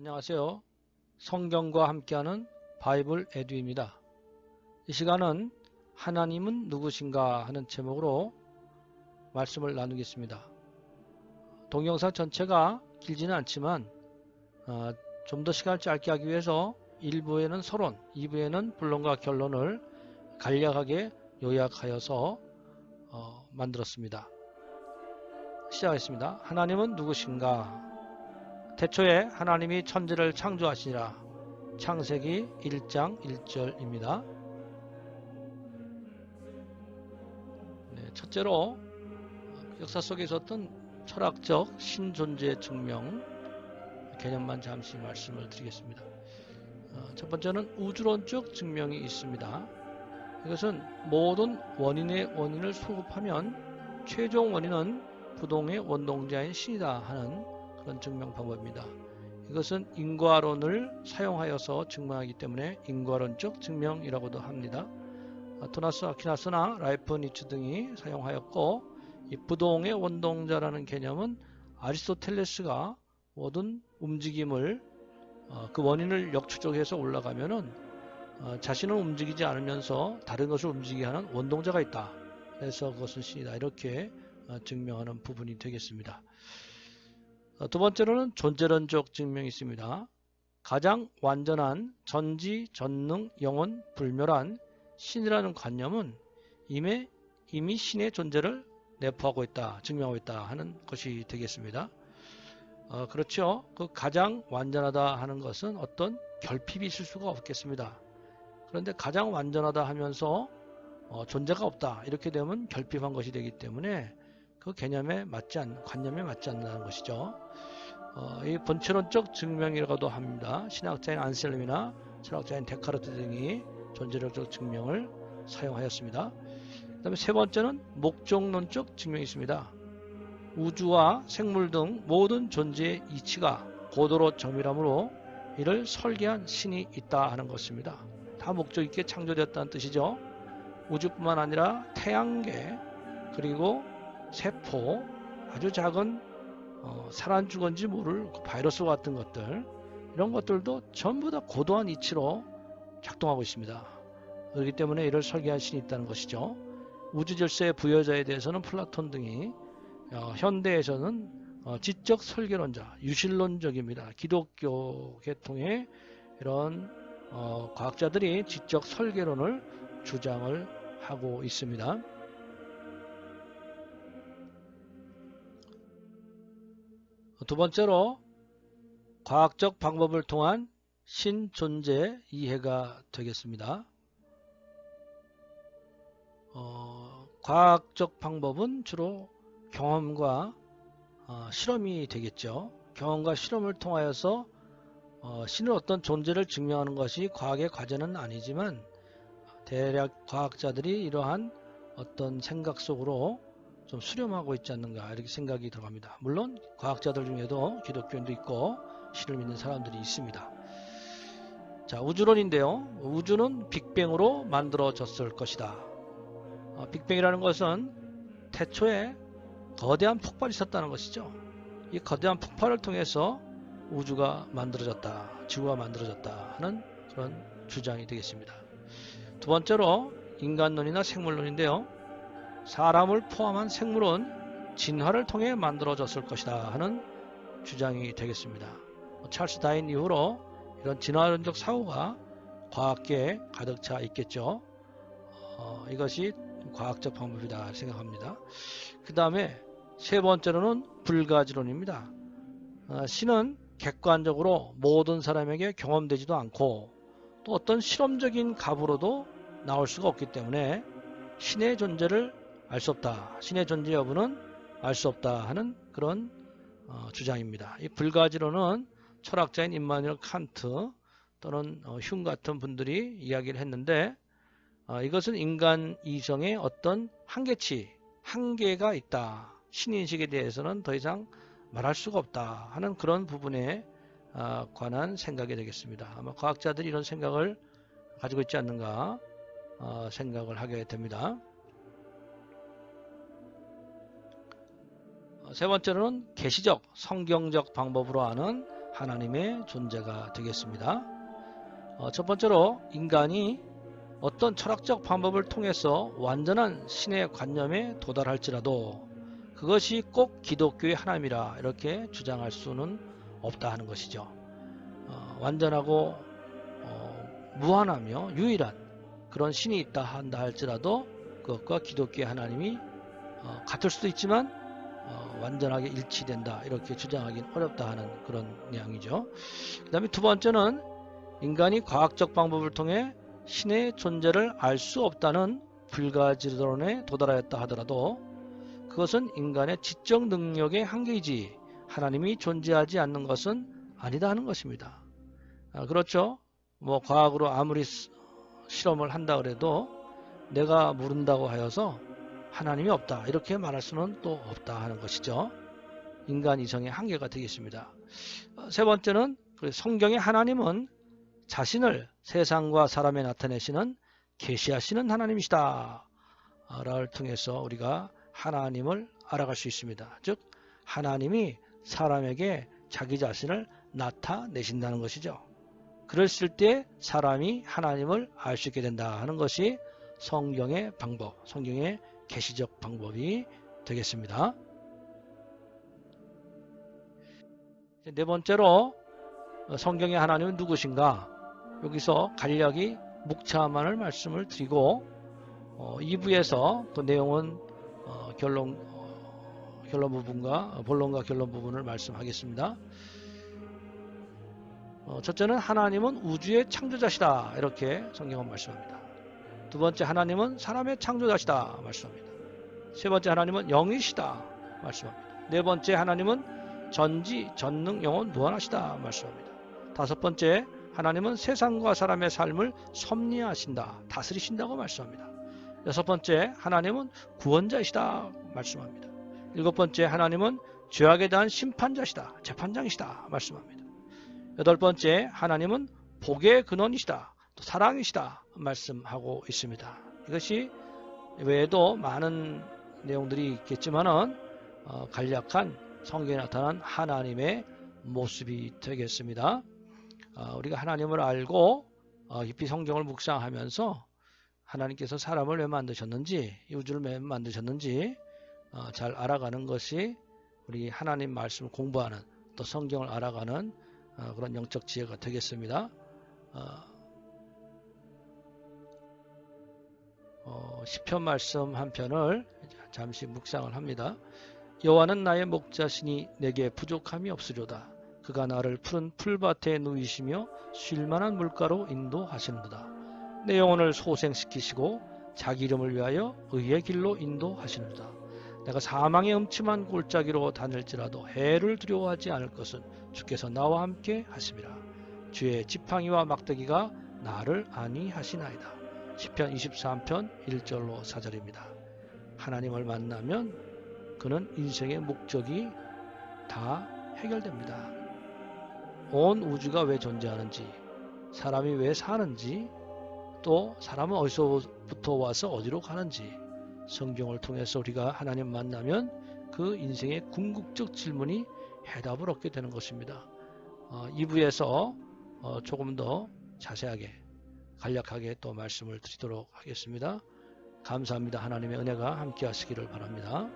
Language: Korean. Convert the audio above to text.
안녕하세요. 성경과 함께하는 바이블 에듀입니다. 이 시간은 하나님은 누구신가 하는 제목으로 말씀을 나누겠습니다. 동영상 전체가 길지는 않지만 좀 더 시간을 짧게 하기 위해서 1부에는 서론, 2부에는 본론과 결론을 간략하게 요약하여서 만들었습니다. 시작하겠습니다. 하나님은 누구신가? 태초에 하나님이 천지를 창조하시니라. 창세기 1장 1절입니다. 첫째로 역사 속에 있었던 철학적 신존재 증명 개념만 잠시 말씀을 드리겠습니다. 첫 번째는 우주론적 증명이 있습니다. 이것은 모든 원인의 원인을 소급하면 최종 원인은 부동의 원동자인 신이다 하는 그런 증명 방법입니다. 이것은 인과론을 사용하여서 증명하기 때문에 인과론적 증명이라고도 합니다. 토마스 아퀴나스나 라이프니츠 등이 사용하였고, 이 부동의 원동자라는 개념은 아리스토텔레스가 모든 움직임을 그 원인을 역추적해서 올라가면은 자신은 움직이지 않으면서 다른 것을 움직이게 하는 원동자가 있다. 그래서 그것은 신이다. 이렇게 증명하는 부분이 되겠습니다. 두 번째로는 존재론적 증명이 있습니다. 가장 완전한 전지, 전능, 영원, 불멸한 신이라는 관념은 이미 신의 존재를 내포하고 있다, 증명하고 있다 하는 것이 되겠습니다. 그렇죠. 그 가장 완전하다 하는 것은 어떤 결핍이 있을 수가 없겠습니다. 그런데 가장 완전하다 하면서 존재가 없다 이렇게 되면 결핍한 것이 되기 때문에 그 개념에 관념에 맞지 않는다는 것이죠. 이 본체론적 증명이라고도 합니다. 신학자인 안셀름이나 철학자인 데카르트 등이 존재론적 증명을 사용하였습니다. 그 다음에 세 번째는 목적론적 증명이 있습니다. 우주와 생물 등 모든 존재의 이치가 고도로 정밀함으로 이를 설계한 신이 있다 하는 것입니다. 다 목적 있게 창조되었다는 뜻이죠. 우주뿐만 아니라 태양계, 그리고 세포, 아주 작은 살안 죽은지 모를 바이러스 같은 것들, 이런 것들도 전부 다 고도한 이치로 작동하고 있습니다. 그렇기 때문에 이를 설계한 신이 있다는 것이죠. 우주 질서의 부여자에 대해서는 플라톤 등이, 현대에서는 지적 설계론자, 유실론적입니다. 기독교 계통의 이런 과학자들이 지적 설계론을 주장을 하고 있습니다. 두 번째로 과학적 방법을 통한 신존재 이해가 되겠습니다. 과학적 방법은 주로 경험과 실험이 되겠죠. 경험과 실험을 통하여서 신의 어떤 존재를 증명하는 것이 과학의 과제는 아니지만, 대략 과학자들이 이러한 어떤 생각 속으로 좀 수렴하고 있지 않는가 이렇게 생각이 들어갑니다. 물론 과학자들 중에도 기독교인도 있고 신을 믿는 사람들이 있습니다. 자, 우주론인데요. 우주는 빅뱅으로 만들어졌을 것이다. 빅뱅이라는 것은 태초에 거대한 폭발이 있었다는 것이죠. 이 거대한 폭발을 통해서 우주가 만들어졌다, 지구가 만들어졌다 하는 그런 주장이 되겠습니다. 두 번째로 인간론이나 생물론인데요. 사람을 포함한 생물은 진화를 통해 만들어졌을 것이다 하는 주장이 되겠습니다. 찰스 다윈 이후로 이런 진화론적 사고가 과학계에 가득 차 있겠죠. 이것이 과학적 방법이다 생각합니다. 그 다음에 세 번째로는 불가지론입니다. 신은 객관적으로 모든 사람에게 경험되지도 않고 또 어떤 실험적인 값으로도 나올 수가 없기 때문에 신의 존재를 알 수 없다, 신의 존재 여부는 알 수 없다 하는 그런 주장입니다. 이 불가지론은 철학자인 임마누엘 칸트 또는 흉 같은 분들이 이야기를 했는데, 이것은 인간 이성의 어떤 한계가 있다, 신인식에 대해서는 더 이상 말할 수가 없다 하는 그런 부분에 관한 생각이 되겠습니다. 아마 과학자들이 이런 생각을 가지고 있지 않는가 생각을 하게 됩니다. 세 번째로는 계시적, 성경적 방법으로 하는 하나님의 존재가 되겠습니다. 첫 번째로 인간이 어떤 철학적 방법을 통해서 완전한 신의 관념에 도달할지라도 그것이 꼭 기독교의 하나님이라 이렇게 주장할 수는 없다 하는 것이죠. 완전하고 무한하며 유일한 그런 신이 있다 한다 할지라도 그것과 기독교의 하나님이 같을 수도 있지만 완전하게 일치된다 이렇게 주장하기는 어렵다 하는 그런 내용이죠. 그 다음에 두 번째는 인간이 과학적 방법을 통해 신의 존재를 알 수 없다는 불가지론에 도달하였다 하더라도 그것은 인간의 지적 능력의 한계이지 하나님이 존재하지 않는 것은 아니다 하는 것입니다. 그렇죠. 뭐 과학으로 아무리 실험을 한다 그래도 내가 모른다고 하여서 하나님이 없다 이렇게 말할 수는 또 없다 하는 것이죠. 인간 이성의 한계가 되겠습니다. 세 번째는 성경의 하나님은 자신을 세상과 사람에 나타내시는 계시하시는 하나님이시다 를 통해서 우리가 하나님을 알아갈 수 있습니다. 즉 하나님이 사람에게 자기 자신을 나타내신다는 것이죠. 그랬을 때 사람이 하나님을 알 수 있게 된다 하는 것이 성경의 방법, 성경의 계시적 방법이 되겠습니다. 네 번째로 성경의 하나님은 누구신가? 여기서 간략히 묵참하는 말씀을 드리고 2부에서 그 내용은 결론 부분과 본론과 결론 부분을 말씀하겠습니다. 첫째는 하나님은 우주의 창조자시다 이렇게 성경은 말씀합니다. 두 번째 하나님은 사람의 창조자시다 말씀합니다. 세 번째 하나님은 영이시다 말씀합니다. 네 번째 하나님은 전지 전능 영원 무한하시다 말씀합니다. 다섯 번째 하나님은 세상과 사람의 삶을 섭리하신다 다스리신다고 말씀합니다. 여섯 번째 하나님은 구원자이시다 말씀합니다. 일곱 번째 하나님은 죄악에 대한 심판자시다 재판장이시다 말씀합니다. 여덟 번째 하나님은 복의 근원이시다 또 사랑이시다 말씀하고 있습니다. 이것이 외에도 많은 내용들이 있겠지만은 간략한 성경에 나타난 하나님의 모습이 되겠습니다. 우리가 하나님을 알고 깊이 성경을 묵상하면서 하나님께서 사람을 왜 만드셨는지 이 우주를 왜 만드셨는지 잘 알아가는 것이 우리 하나님 말씀을 공부하는 또 성경을 알아가는 그런 영적 지혜가 되겠습니다. 시편 말씀 한 편을 잠시 묵상을 합니다. 여호와는 나의 목자시니 내게 부족함이 없으리로다. 그가 나를 푸른 풀밭에 누이시며 쉴만한 물가로 인도하시는도다. 내 영혼을 소생시키시고 자기 이름을 위하여 의의 길로 인도하시는도다. 내가 사망의 음침한 골짜기로 다닐지라도 해를 두려워하지 않을 것은 주께서 나와 함께 하심이라. 주의 지팡이와 막대기가 나를 안위하시나이다. 시편 23편 1절로 4절입니다. 하나님을 만나면 그는 인생의 목적이 다 해결됩니다. 온 우주가 왜 존재하는지, 사람이 왜 사는지, 또 사람은 어디서부터 와서 어디로 가는지 성경을 통해서 우리가 하나님 만나면 그 인생의 궁극적 질문이 해답을 얻게 되는 것입니다. 2부에서 조금 더 자세하게 간략하게 또 말씀을 드리도록 하겠습니다. 감사합니다. 하나님의 은혜가 함께 하시기를 바랍니다.